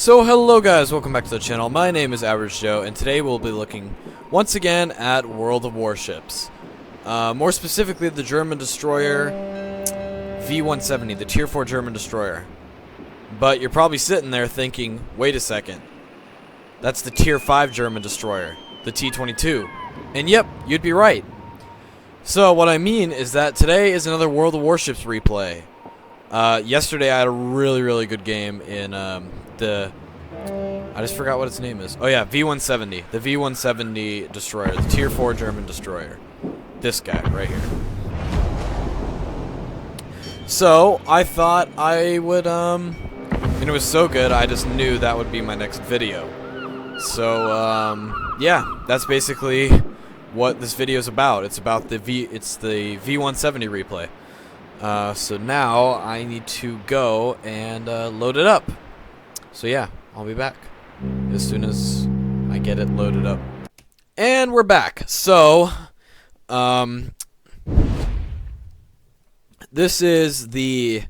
So hello guys, welcome back to the channel. My name is Average Joe, and today we'll be looking once again at World of Warships. More specifically, the German destroyer V-170, the Tier 4 German destroyer. But you're probably sitting there thinking, wait a second, that's the Tier 5 German destroyer, the T-22. And yep, you'd be right. So what I mean is that today is another World of Warships replay. Yesterday I had a really good game in I just forgot what its name is. Oh yeah, V-170. The V-170 destroyer, the Tier 4 German destroyer. This guy right here. So I thought I would and it was so good I just knew that would be my next video. So yeah, that's basically what this video is about. It's about the V-170 replay. So now I need to go and load it up. So yeah, I'll be back as soon as I get it loaded up. And we're back. So this is the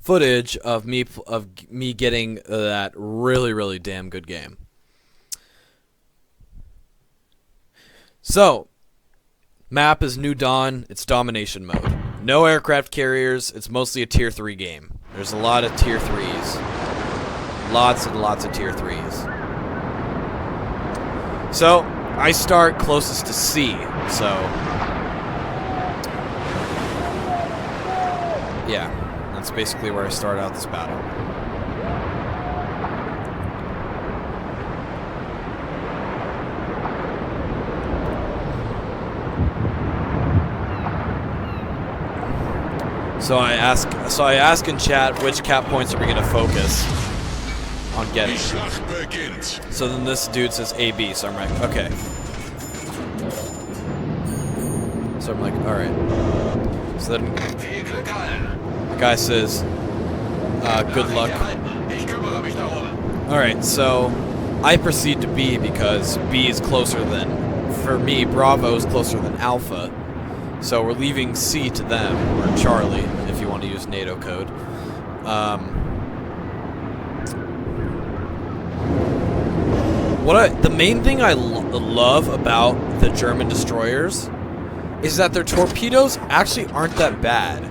footage of me getting that really damn good game. So map is New Dawn. It's domination mode. No aircraft carriers. It's mostly a Tier 3 game. There's a lot of Tier 3s. Lots and lots of Tier 3s. So, I start closest to C. So, yeah. That's basically where I start out this battle. So I ask in chat which cap points are we gonna focus on getting. So then this dude says AB, so I'm like, okay. So I'm like, alright. So then the guy says, good luck. Alright, so I proceed to B because B is closer than, for me, Bravo is closer than Alpha. So we're leaving C to them, or Charlie, if you want to use NATO code. The main thing I love about the German destroyers is that their torpedoes actually aren't that bad.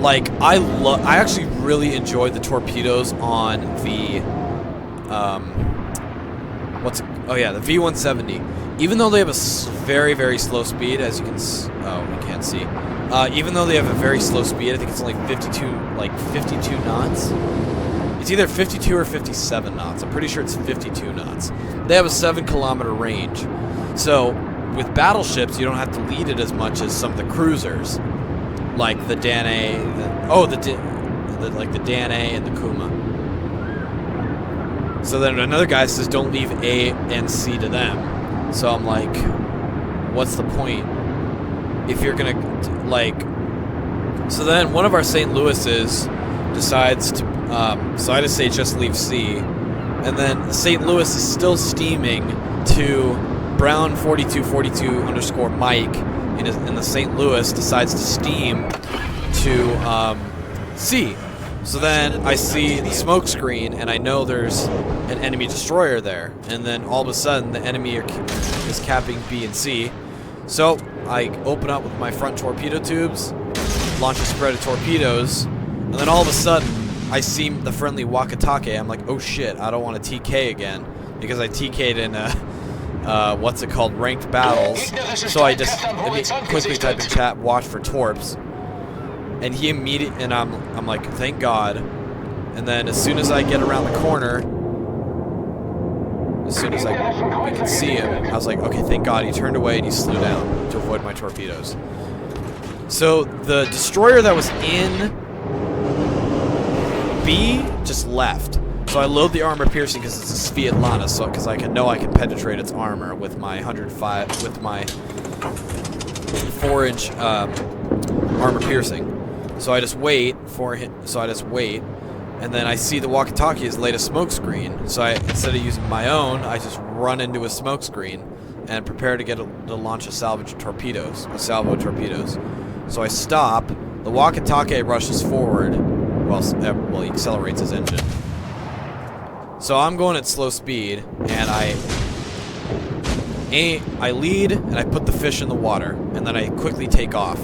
Like, I actually really enjoyed the torpedoes on the, the V-170. Even though they have a very slow speed, as you can we can't see. Even though they have a very slow speed, I think it's only 52 knots. It's either 52 or 57 knots. I'm pretty sure it's 52 knots. They have a 7-kilometer range. So, with battleships, you don't have to lead it as much as some of the cruisers, like the Danae. Like the Danae and the Kuma. So then another guy says, don't leave A and C to them. So I'm like, what's the point? If you're gonna, so then one of our St. Louis's decides to, so I just say just leave C, and then St. Louis is still steaming to Brown 4242 _ Mike, and the St. Louis decides to steam to C. So then I see the smoke screen, and I know there's an enemy destroyer there. And then all of a sudden, the enemy is capping B and C. So I open up with my front torpedo tubes, launch a spread of torpedoes, and then all of a sudden, I see the friendly Wakatake. I'm like, oh shit, I don't want to TK again, because I TK'd in what's it called, ranked battles. So I just quickly type in chat, watch for torps. And he immediately, and I'm like, thank God. And then as soon as I get around the corner, as soon as we can see him, I was like, okay, thank God. He turned away and he slew down to avoid my torpedoes. So the destroyer that was in B just left. So I load the armor piercing because it's a Svetlana, so because I can penetrate its armor with my 4-inch armor piercing. So I just wait for him. And then I see the Wakatake has laid a smoke screen. So instead of using my own, I just run into a smoke screen and prepare to to launch a salvo of torpedoes. So I stop. The Wakatake rushes forward. Well, he accelerates his engine. So I'm going at slow speed, and I lead, and I put the fish in the water, and then I quickly take off.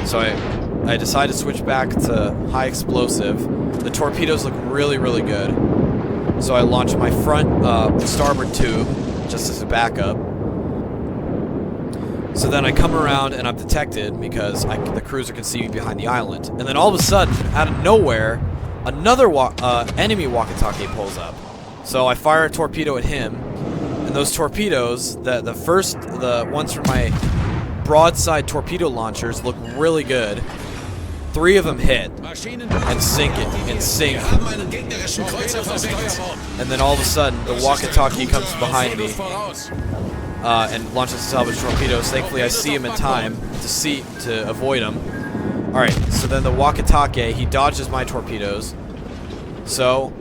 So I decide to switch back to high explosive. The torpedoes look really, really good. So I launch my front starboard tube, just as a backup. So then I come around, and I'm detected because the cruiser can see me behind the island. And then all of a sudden, out of nowhere, another enemy walkie-talkie pulls up. So I fire a torpedo at him. And those torpedoes, the ones from my broadside torpedo launchers look really good. 3 of them hit and sink. And then all of a sudden, the walkie-talkie comes behind me and launches salvage torpedoes. Thankfully, I see him in time to avoid him. All right, so then the walkie-talkie, he dodges my torpedoes. So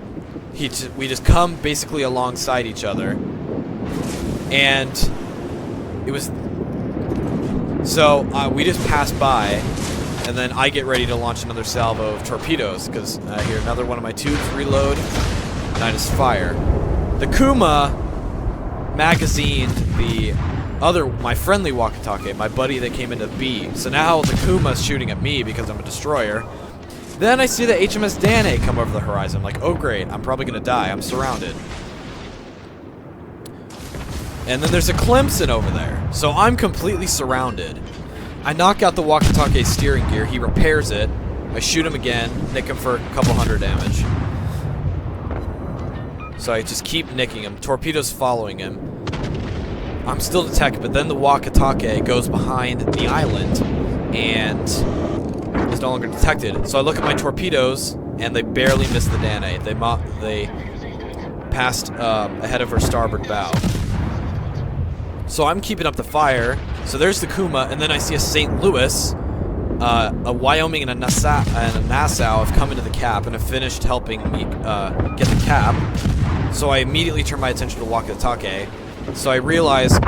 we just come basically alongside each other. And it was... So we just pass by, and then I get ready to launch another salvo of torpedoes, because I hear another one of my tubes reload, and I just fire. The Kuma magazined my friendly walkie-talkie, my buddy that came into B. So now the Kuma's shooting at me because I'm a destroyer. Then I see the HMS Danae come over the horizon. I'm like, oh great, I'm probably going to die. I'm surrounded. And then there's a Clemson over there. So I'm completely surrounded. I knock out the walkie-talkie steering gear. He repairs it. I shoot him again, nick him for a couple hundred damage. So I just keep nicking him. Torpedoes following him. I'm still detected, but then the walkie-talkie goes behind the island and is no longer detected. So I look at my torpedoes, and they barely missed the Danae. They passed ahead of her starboard bow. So I'm keeping up the fire. So there's the Kuma, and then I see a St. Louis, a Wyoming, and a Nassau have come into the cap and have finished helping me get the cap. So I immediately turn my attention to walkie-talkie. So I realize,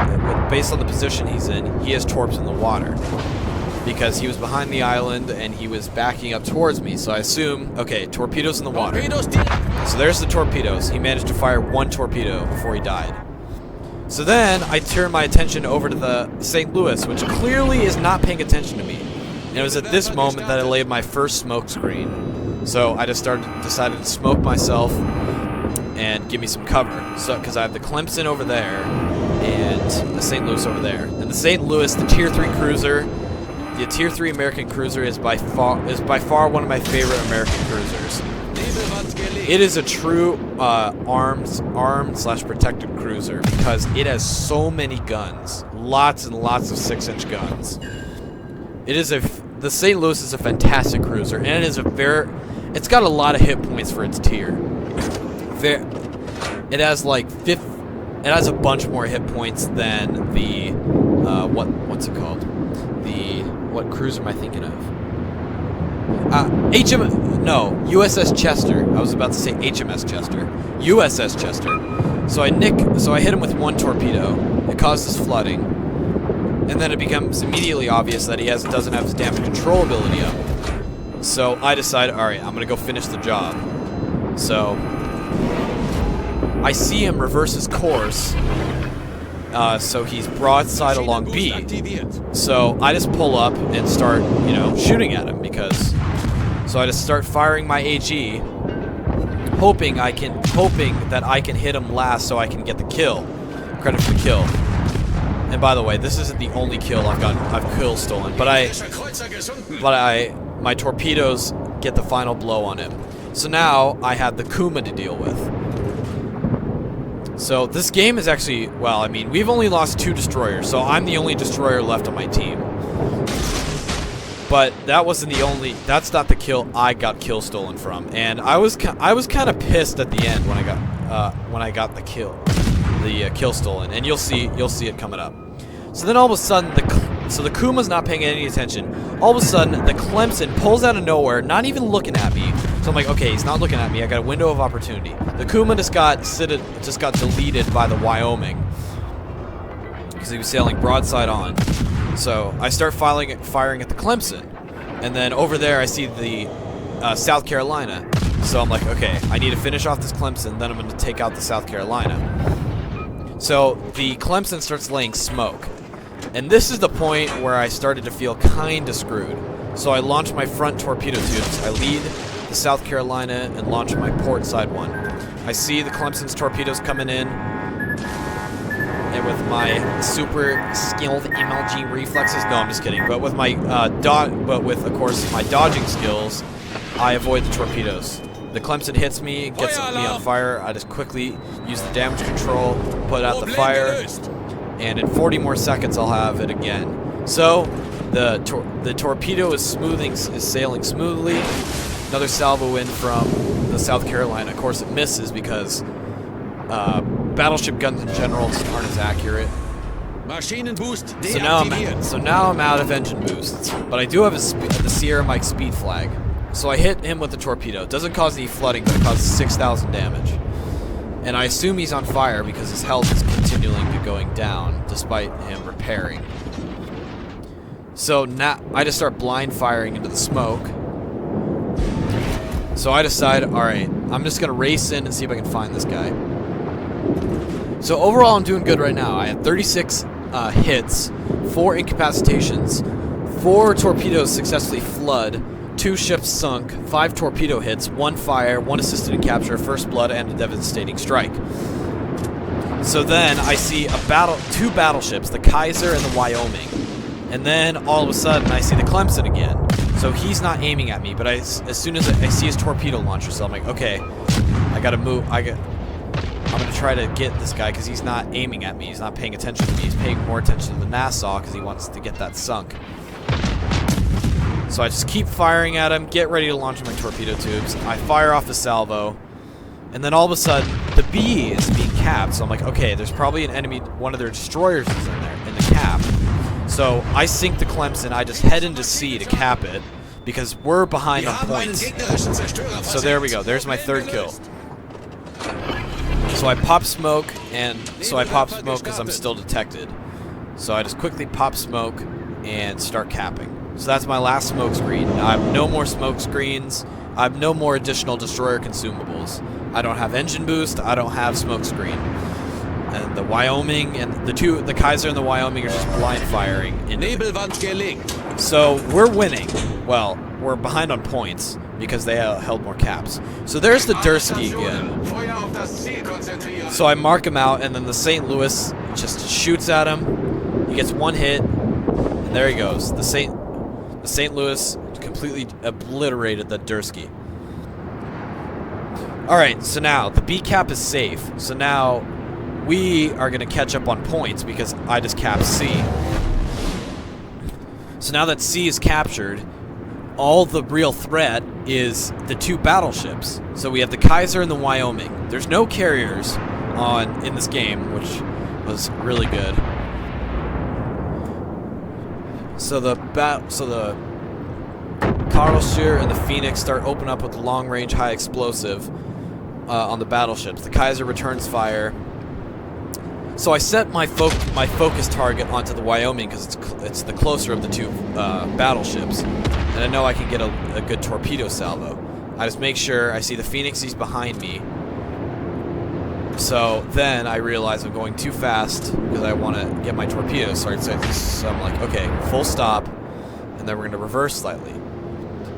based on the position he's in, he has torps in the water, because he was behind the island and he was backing up towards me. So I assume, okay, torpedoes in the water. So there's the torpedoes. He managed to fire 1 torpedo before he died. So then I turn my attention over to the St. Louis, which clearly is not paying attention to me. And it was at this moment that I laid my first smoke screen. So I just decided to smoke myself and give me some cover. So because I have the Clemson over there and the St. Louis over there. And the St. Louis, the Tier 3 cruiser, the Tier 3 American cruiser is by far one of my favorite American cruisers. It is a true armed/protected cruiser because it has so many guns, lots and lots of 6-inch guns. The St. Louis is a fantastic cruiser, and it's got a lot of hit points for its tier. It has it has a bunch more hit points than the what's it called? What cruiser am I thinking of? USS Chester. I was about to say HMS Chester. USS Chester. So I hit him with 1 torpedo. It causes flooding. And then it becomes immediately obvious that he doesn't have his damage control ability up. So I decide, alright, I'm gonna go finish the job. So I see him reverse his course. So he's broadside along B. So I just pull up and start, shooting at him So I just start firing my AG, hoping that I can hit him last so I can get the kill. Credit for the kill. And by the way, this isn't the only kill I've kill stolen, but my torpedoes get the final blow on him. So now I have the Kuma to deal with. So this game is actually, we've only lost 2 destroyers, so I'm the only destroyer left on my team. But that's not the kill I got kill stolen from. And I was kind of pissed at the end when I got the kill stolen, and you'll see it coming up. So then all of a sudden the Kuma's not paying any attention. All of a sudden the Clemson pulls out of nowhere, not even looking at me. So I'm like, okay, he's not looking at me. I got a window of opportunity. The Kuma just got deleted by the Wyoming because he was sailing broadside on. So I start firing at the Clemson, and then over there I see the South Carolina. So I'm like, okay, I need to finish off this Clemson, then I'm going to take out the South Carolina. So the Clemson starts laying smoke. And this is the point where I started to feel kind of screwed. So I launch my front torpedo tubes. I lead the South Carolina and launch my port side one. I see the Clemson's torpedoes coming in. And with my super skilled MLG reflexes, no, I'm just kidding. But with my of course my dodging skills, I avoid the torpedoes. The Clemson hits me, gets me on fire. I just quickly use the damage control, put out the fire, and in 40 more seconds I'll have it again. So the torpedo is sailing smoothly. Another salvo in from the South Carolina. Of course, it misses because battleship guns in general just aren't as accurate. So now I'm out of engine boosts, but I do have the Sierra Mike speed flag. So I hit him with the torpedo. It doesn't cause any flooding, but it causes 6,000 damage. And I assume he's on fire because his health is continuing to going down despite him repairing. So now I just start blind firing into the smoke. So I decide, alright, I'm just going to race in and see if I can find this guy. So overall I'm doing good right now. I have 36 hits, 4 incapacitations, 4 torpedoes successfully flood, 2 ships sunk, 5 torpedo hits, 1 fire, 1 assisted in capture, first blood, and a devastating strike. So then I see 2 battleships, the Kaiser and the Wyoming. And then all of a sudden I see the Clemson again. So he's not aiming at me, but as soon as I see his torpedo launcher, so I'm like, okay, I gotta move. I'm gonna try to get this guy because he's not aiming at me. He's not paying attention to me. He's paying more attention to the Nassau because he wants to get that sunk. So I just keep firing at him, get ready to launch my torpedo tubes. I fire off the salvo, and then all of a sudden, the B is being capped. So I'm like, okay, there's probably an enemy, one of their destroyers is in there, in the cap. So I sink the Clemson, I just head into C to cap it, because we're behind on points. So there we go, there's my 3rd kill. So I pop smoke, because I'm still detected. So I just quickly pop smoke and start capping. So that's my last smoke screen. I have no more smoke screens. I have no more additional destroyer consumables. I don't have engine boost. I don't have smoke screen. And the Wyoming and the Kaiser and the Wyoming are just blind firing. So we're winning. Well, we're behind on points because they held more caps. So there's the Dursky again. So I mark him out, and then the St. Louis just shoots at him. He gets 1 hit, and there he goes. The St. Louis completely obliterated the Dursky. Alright, so now the B cap is safe. So now we are going to catch up on points because I just capped C. So now that C is captured, all the real threat is the 2 battleships. So we have the Kaiser and the Wyoming. There's no carriers in this game, which was really good. So the Karlsruhe and the Phoenix start open up with the long-range high explosive on the battleships. The Kaiser returns fire. So I set my focus target onto the Wyoming because it's the closer of the 2 battleships, and I know I can get a good torpedo salvo. I just make sure I see the Phoenix. He's behind me. So then I realize I'm going too fast because I want to get my torpedoes. So I'm like, okay, full stop, and then we're going to reverse slightly.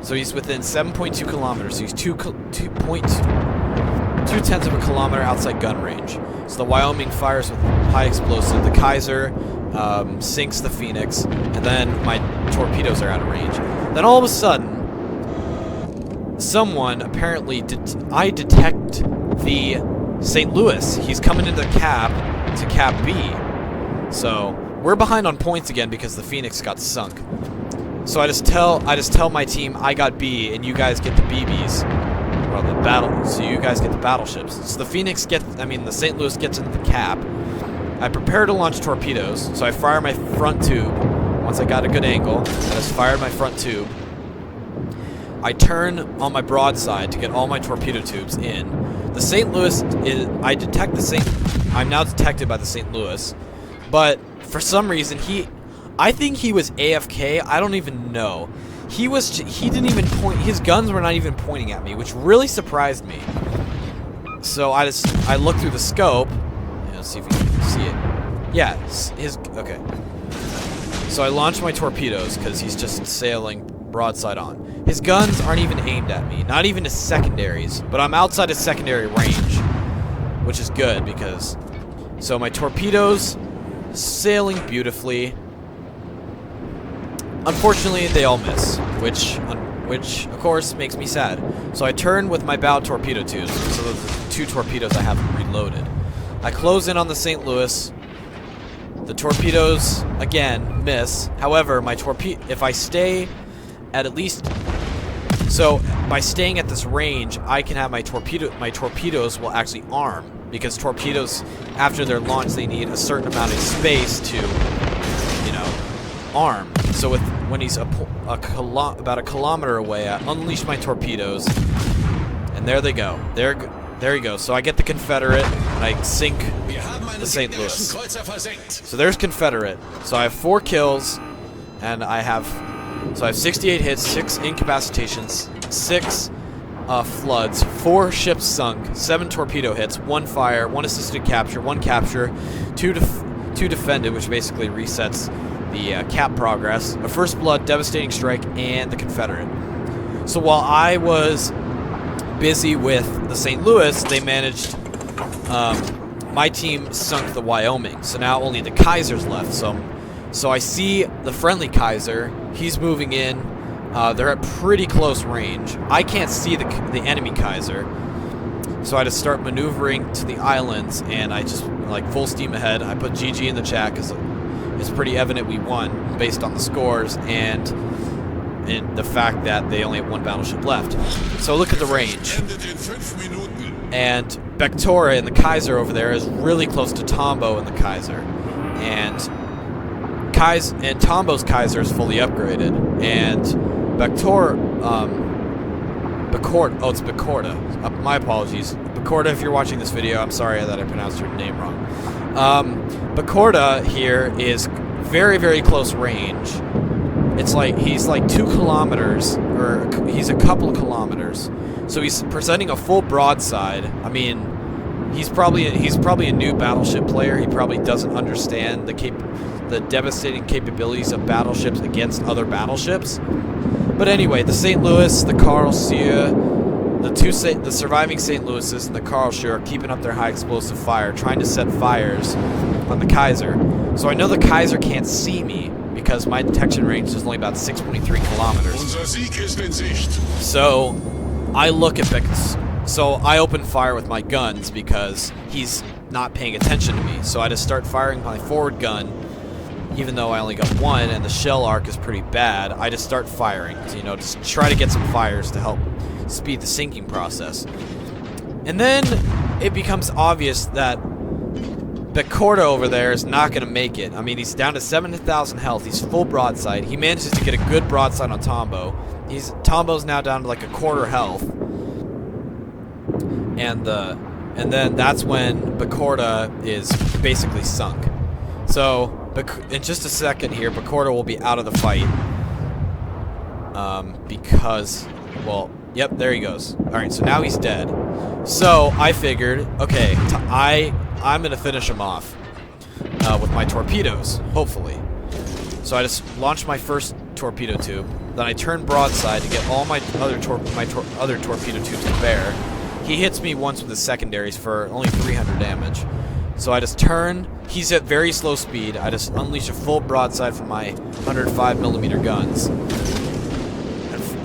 So he's within 7.2 kilometers. So he's 2/10 of a kilometer outside gun range. So the Wyoming fires with high explosive. The Kaiser sinks the Phoenix, and then my torpedoes are out of range. Then all of a sudden, someone apparently I detect the St. Louis. He's coming into cap to cap B. So we're behind on points again because the Phoenix got sunk. So I just tell my team I got B and you guys get the BBs. Well, so you guys get the battleships. So the the St. Louis gets into the cap. I prepare to launch torpedoes. So I fire my front tube. Once I got a good angle, I just fired my front tube. I turn on my broadside to get all my torpedo tubes in. The St. Louis I'm now detected by the St. Louis, but for some reason I think he was AFK. I don't even know. He didn't even point. His guns were not even pointing at me, which really surprised me. So I looked through the scope. Let's see if we can see it. Yeah, okay. So I launched my torpedoes because he's just sailing broadside on. His guns aren't even aimed at me, not even his secondaries, but I'm outside his secondary range, which is good because... So my torpedoes sailing beautifully. Unfortunately, they all miss, which of course makes me sad. So I turn with my bow torpedo tubes, so those are the 2 torpedoes I haven't reloaded. I close in on the St. Louis. The torpedoes again miss. However, if I stay at least, so by staying at this range, I can have my torpedoes will actually arm, because torpedoes after they're launched they need a certain amount of space to, you know, arm. So when he's about a kilometer away, I unleash my torpedoes, and there they go. There he goes. So I get the Confederate, and I sink the St. Louis. So there's Confederate. So I have 4 kills, and I have 68 hits, 6 incapacitations, 6 floods, 4 ships sunk, 7 torpedo hits, 1 fire, 1 assisted capture, 1 capture, 2 defended, which basically resets the cap progress, a first blood, devastating strike, and the Confederate. So while I was busy with the St. Louis, they managed, my team sunk the Wyoming, so now only the Kaiser's left. So I see the friendly Kaiser, he's moving in, they're at pretty close range. I can't see the enemy Kaiser, so I just start maneuvering to the islands, and I just, like, full steam ahead. I put GG in the chat because it's pretty evident we won based on the scores and the fact that they only have 1 battleship left. So look at the range. And Bektora and the Kaiser over there is really close to Tombo and the Kaiser. And Tombo's Kaiser is fully upgraded. And it's Bekorta. My apologies. Bekorta, if you're watching this video, I'm sorry that I pronounced your name wrong. Bekorta here is very, very close range. It's like he's like 2 kilometers, or he's a couple of kilometers. So he's presenting a full broadside. I mean, he's probably a new battleship player. He probably doesn't understand the devastating capabilities of battleships against other battleships. But anyway, the St. Louis, the Karl Scheer, the surviving St. Louis's and the Karl Scheer are keeping up their high explosive fire, trying to set fires on the Kaiser. So I know the Kaiser can't see me because my detection range is only about 6.3 kilometers. So I look at so I open fire with my guns because he's not paying attention to me. So I just start firing my forward gun, even though I only got 1 and the shell arc is pretty bad. I just start firing, you know, just try to get some fires to help speed the sinking process. And then it becomes obvious that Bekorta over there is not going to make it. I mean, he's down to 7,000 health. He's full broadside. He manages to get a good broadside on Tombo. Tombo's now down to like a quarter health. And then that's when Bekorta is basically sunk. So in just a second here, Bekorta will be out of the fight. Because, well, yep, there he goes. Alright, so now he's dead. So I figured, okay, I'm going to finish him off with my torpedoes, hopefully. So I just launched my first torpedo tube. Then I turn broadside to get all my other torpedo tubes to bear. He hits me once with his secondaries for only 300 damage. So I just turn. He's at very slow speed. I just unleash a full broadside from my 105mm guns.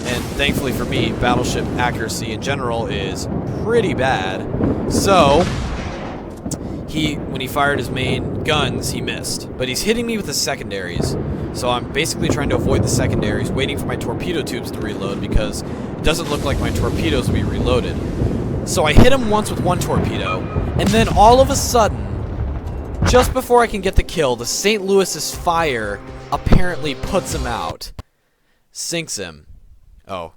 And thankfully for me, battleship accuracy in general is pretty bad. So when he fired his main guns, he missed. But he's hitting me with the secondaries. So I'm basically trying to avoid the secondaries, waiting for my torpedo tubes to reload because it doesn't look like my torpedoes will be reloaded. So I hit him once with 1 torpedo, and then all of a sudden, just before I can get the kill, the St. Louis's fire apparently puts him out. Sinks him. Oh.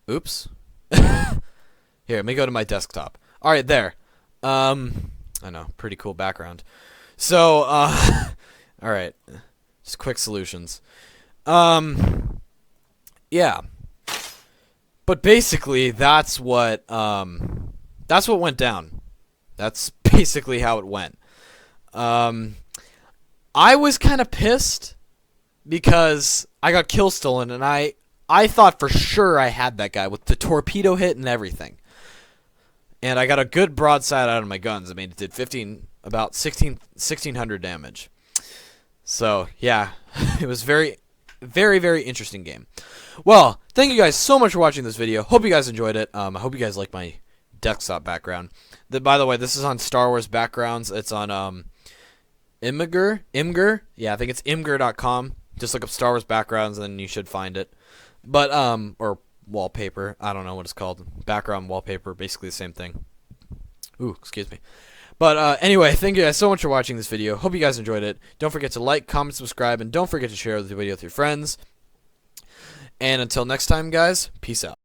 Oops. Here, let me go to my desktop. Alright, there. I know, pretty cool background. So, All right. Just quick solutions. Yeah. But basically, that's what went down. That's basically how it went. I was kind of pissed because I got kill stolen, and I thought for sure I had that guy with the torpedo hit and everything. And I got a good broadside out of my guns. I mean, it did 1600 damage. So, yeah, it was very, very, very interesting game. Well, thank you guys so much for watching this video. Hope you guys enjoyed it. I hope you guys like my desktop background. By the way, this is on Star Wars Backgrounds. It's on Imgur. Yeah, I think it's imgur.com. Just look up Star Wars Backgrounds, and then you should find it. But or wallpaper. I don't know what it's called. Background wallpaper, basically the same thing. Ooh, excuse me. But anyway, thank you guys so much for watching this video. Hope you guys enjoyed it. Don't forget to like, comment, subscribe, and don't forget to share the video with your friends. And until next time, guys, peace out.